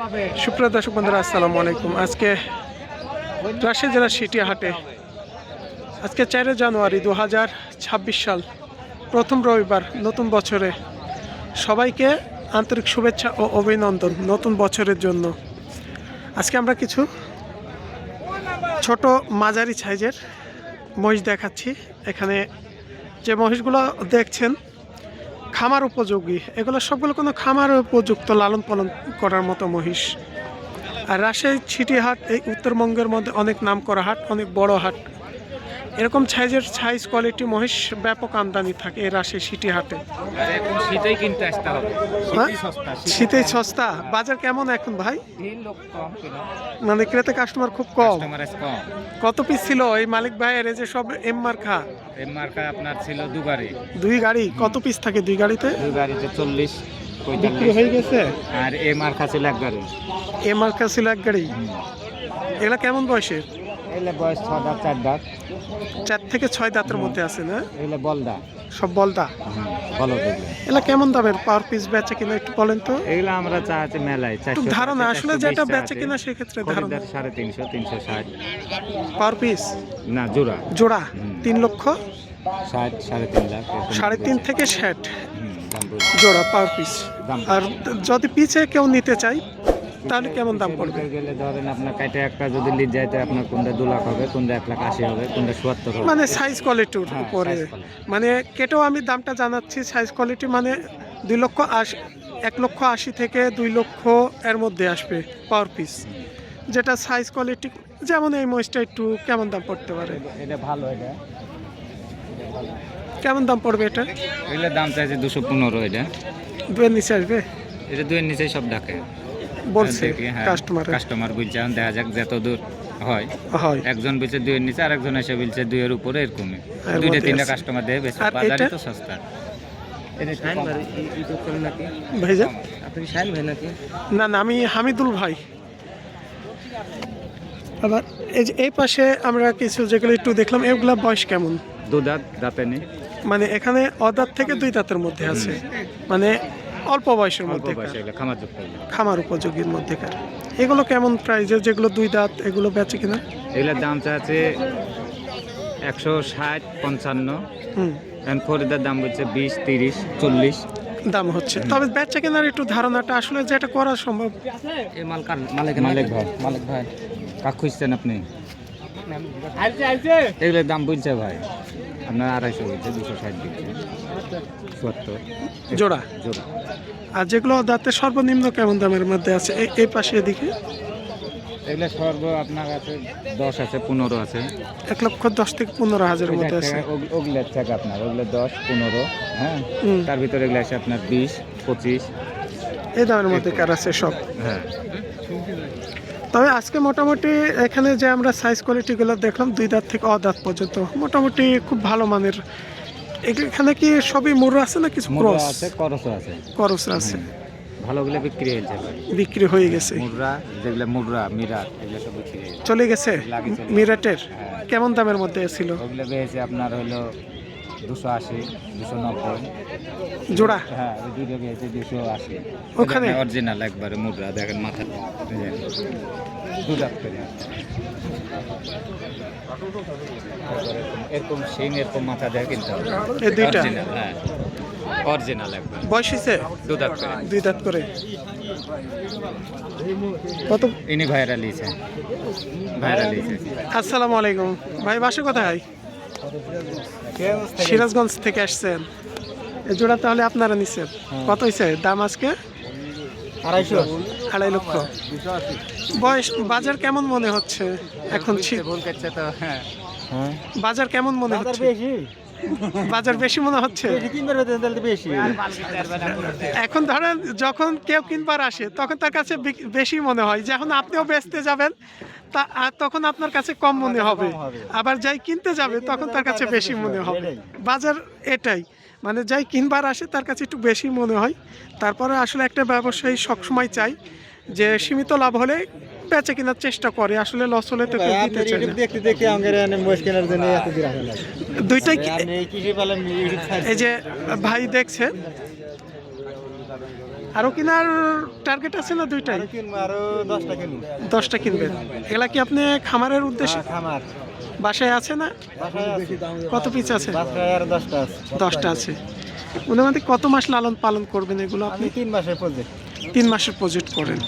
সুপ্রিয় দর্শক বন্ধুরা, আসসালামু আলাইকুম। আজকে রাজশাহী জেলার সিটিয়া হাটে আজকে 4 জানুয়ারি 2026 সাল, প্রথম রবিবার, নতুন বছরে সবাইকে আন্তরিক শুভেচ্ছা ও অভিনন্দন নতুন বছরের জন্য। আজকে আমরা কিছু ছোট মাঝারি সাইজের মহিষ দেখাচ্ছি। এখানে যে মহিষগুলো দেখছেন খামার উপযোগী, এগুলো সবগুলো কোনো খামার উপযুক্ত লালন পালন করার মতো মহিষ। আর রাজশাহী সিটিয়া হাট এই উত্তরবঙ্গের মধ্যে অনেক নাম করা হাট, অনেক বড় হাট। এরকম সাইজ কোয়ালিটি মহিষ ব্যাপক আমদানি থাকে এই রাজশাহী সিটিয়া হাটে। শীতেই কিনতে আসতে হবে। শীতেই সস্তা। বাজার কেমন এখন ভাই? মানে ক্রেতা কাস্টমার খুব কম। কত পিস ছিল এই মালিক ভাইয়ের এই যে সব এম মার্কা আপনার ছিল দুই গাড়ি? কত পিস থাকে দুই গাড়িতে? 40 বিক্রি হয়ে গেছে। আর এ মার্কা ছিল এক গাড়ি। এ মার্কা ছিল এক গাড়ি। এগুলা কেমন বয়সের? এলে বয়স 6 দাঁত 4 দাঁত, 4 থেকে 6 দাঁতের মধ্যে আছে না? এলে বলদা, সব বলদা। বলো দেখলে এগুলা কেমন দামের পার পিস বেচে কিনা একটু বলেন তো। এগুলা আমরা চাচ্ছি মেলায় 400 ধারণা আসলে যেটা বেচে কিনা সেক্ষেত্রে ধারণা 350 360 পার পিস না জোড়া জোড়া 3 লক্ষ 60 3.5 লাখ 3.5 থেকে 60 জোড়া পার পিস। আর যদি পিছে কেউ নিতে চাই তাহলে কেমন দাম পড়বে? গেলে ধরেন আপনার কাইটা একটা যদি লিজ যাইতে আপনার কোনটা 2 লাখ হবে, কোনটা 1,80,000 হবে, কোনটা 77 হবে। মানে সাইজ কোয়ালিটির উপরে। মানে কেটেও আমি দামটা জানাচ্ছি। সাইজ কোয়ালিটি মানে 1,80,000 থেকে 2 লক্ষ এর মধ্যে আসবে পার পিস। যেটা সাইজ কোয়ালিটি, যেমন এই মহিষটা একটু কেমন দাম পড়তে পারে? এটা ভালো। এটা কেমন দাম পড়বে এটা? এগুলোর দাম চাইছে 215। এটা 2 এর নিচে আসবে? এটা 2 এর নিচেই সব ডাকে বলছে কাস্টমার বুঝছে। দেখা যাক যত দূর হয়। একজন বলছে 2 এর নিচে, আর একজন এসে বলছে 2 এর উপরে, এরকমই 2-3টা কাস্টমার দেবে। বেশি বাজারে তো সস্তা। এটা শাইন ভাই ই তো করেন নাকি ভাইজান? আপনি শাইন ভাই নাকি? না, আমি হামিদুল ভাই। আবার এই যে এই পাশে আমরা কিছু যেগুলো একটু দেখলাম, এগুলা বয়স কেমন? 2 দাঁত, দাঁতে নেই। মানে এখানে অদাঁত থেকে 2 দাঁতের মধ্যে আছে, মানে অল্প বয়সের মধ্যে, খামার উপযোগীর মধ্যেকার। এগুলো কেমন প্রাইজের? যেগুলো 2 দাঁত এগুলো বেচে কিনা? এগুলোর দাম চাচ্ছে 160-55। এখন খরিদার দাম বলছে 20-30 40 দাম হচ্ছে। তবে বেচা কেনার একটু ধারণাটা আসলে যেটা করা সম্ভব। এই মালিক ভাই কাক খুঁজছেন আপনি? এগুলোর দাম বলছে ভাই আপনার 250 বলছে, 260 বলছে, 70 জোড়া। আর যেগুলো দাঁতে সর্বনিম্ন কেমন দামের মধ্যে আছে এই পাশে এদিকে? এগুলো সর্ব আপনার কাছে 10 আছে, 15 আছে। 1,10,000 থেকে 15,000 মধ্যে আছে। ওগুলোর থেকে আপনার ওগুলো 10-15, হ্যাঁ। তার ভিতরে এগুলো আছে আপনার 20-25 এই দামের মধ্যে কার আছে সব। হ্যাঁ। তবে আজকে মোটামুটি এখানে যে আমরা সাইজ কোয়ালিটিগুলো দেখলাম 2 দাঁত থেকে অদাঁত পর্যন্ত মোটামুটি খুব ভালো মানের। এখানে কি সবই মুররা আছে না কিছু ক্রস আছে? করস আছে। ভালোগুলো বিক্রি হয়ে গেছে। মুররা মিরাট এগুলো সব বিক্রি হয়ে গেছে, চলে গেছে। মিরাটের কেমন দামের মধ্যে ছিল? ওগুলো বেশি আপনার হলো 280-290 জোড়া। হ্যাঁ, ওই দুটো গিয়েছে 280। ওখানে অরিজিনাল একবারে মুদ্রা দেখেন, মাথা 2 লাখ করে। এরকম সিং, এরকম মাথা দেয় কিনতে হবে। এই দুইটা হ্যাঁ অরিজিনাল একবার। বয়স হয়েছে 2 দাঁত করে। 2 দাঁত করে। কত? ইনি ভাইরা লিয়েছে। আসসালামু আলাইকুম ভাই, বাসা কোথায়? সিরাজগঞ্জ থেকে আসছেন। এই জোড়া তাহলে আপনারা নিচ্ছেন? কত হয়েছে দাম আজকে? 2.5 লক্ষ। বয়স বাজার কেমন মনে হচ্ছে এখন? বাজার কেমন মনে হচ্ছে? বাজার বেশি মনে হচ্ছে এখন। ধরেন যখন কেউ কিনবার আসে তখন তার কাছে বেশি মনে হয়, যখন আপনিও বেচতে যাবেন তখন আপনার কাছে কম মনে হবে। আবার যাই কিনতে যাবে তখন তার কাছে বেশি মনে হবে। বাজার এটাই, মানে যাই কিনবার আসে তার কাছে একটু বেশি মনে হয়। তারপরে আসলে একটা ব্যবসায়ী সবসময় চাই যে সীমিত লাভ হলে বেচে কেনার চেষ্টা করে, আসলে লস হলে তো কেউ দিতে চায় না। দুইটাই এই যে ভাই দেখছে আরো কেনার টার্গেট আছে না দুইটাই? আরো 10টা কিনবো। 10টা কিনবেন। এগুলা কি আপনি খামারের উদ্দেশ্যে? খামার বাসায় আছে না? বাসায় আছে। কত পিস আছে? বাসায় আর 10টা আছে। 10টা আছে। মোটামুটি কত মাস লালন পালন করবেন এগুলো আপনি? আমি 3 মাসের প্রজেক্ট। 3 মাসের প্রজেক্ট করেন।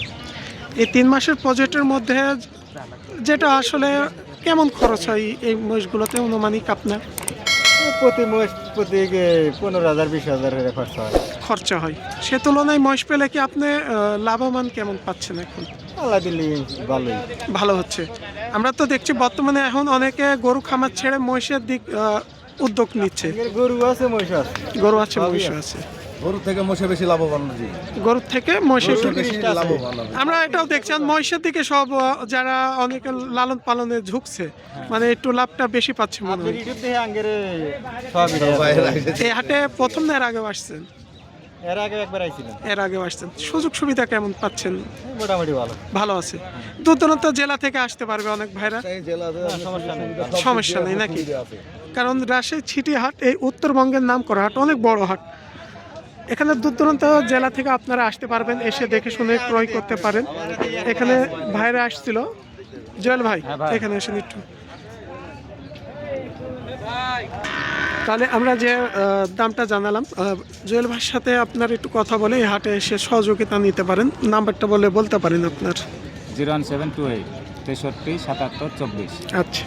এই 3 মাসের প্রজেক্টের মধ্যে যেটা আসলে কেমন খরচ হয় এই মহিষগুলোতে অনুমানিক আপনার? প্রতি মাস প্রতি 15,000 20,000 এর খরচ হয়। খরচা হয়। সে তুলনায় মহিষ পেলে কি আপনি লাভবান কেমন পাচ্ছেন এখন? আল্লাহ দিলে ভালোই। ভালো হচ্ছে। আমরা তো দেখছি বর্তমানে এখন অনেকে গরু খামার ছেড়ে মহিষের দিক উদ্যোগ নিচ্ছে। গরু আছে মহিষ আছে। গরু আছে মহিষ আছে। গরু থেকে মোষে বেশি লাভবান জি। গরুর থেকে মহিষের গরু বেশি লাভবান হবে। আমরা এটাও দেখছি মহিষের দিকে সব যারা অনেকে লালন পালনে ঝুঁকছে মানে একটু লাভটা বেশি পাচ্ছে মনে হয়। ইউটিউব দেখে আঙ্গেরে সবই এই হাটে প্রথম না এর আগেও আসছেন? এর আগে একবার আইছিলাম। এর আগেও আসছেন। সুযোগ সুবিধা কেমন পাচ্ছেন? মোটামুটি ভালো। ভালো আছে। দূর দূরান্ত জেলা থেকে আসতে পারবে অনেক ভাইরা? এই জেলাতে সমস্যা নেই। সমস্যা নেই নাকি? কারণ রাজশাহী ছিটি হাট এই উত্তরবঙ্গের নাম করা হাট, অনেক বড় হাট। এখানে দূর দূরান্ত জেলা থেকে আপনারা আসতে পারবেন, এসে দেখে শুনে ক্রয় করতে পারেন। এখানে ভাইরা আসছিল, জুয়েল ভাই এখানে এসে একটু। তাহলে আমরা যে দামটা জানালাম, জুয়েল ভাইয়ের সাথে আপনার একটু কথা বলে এই হাটে এসে সহযোগিতা নিতে পারেন। নাম্বারটা বলতে পারেন আপনার। 01728 63 77 24। আচ্ছা।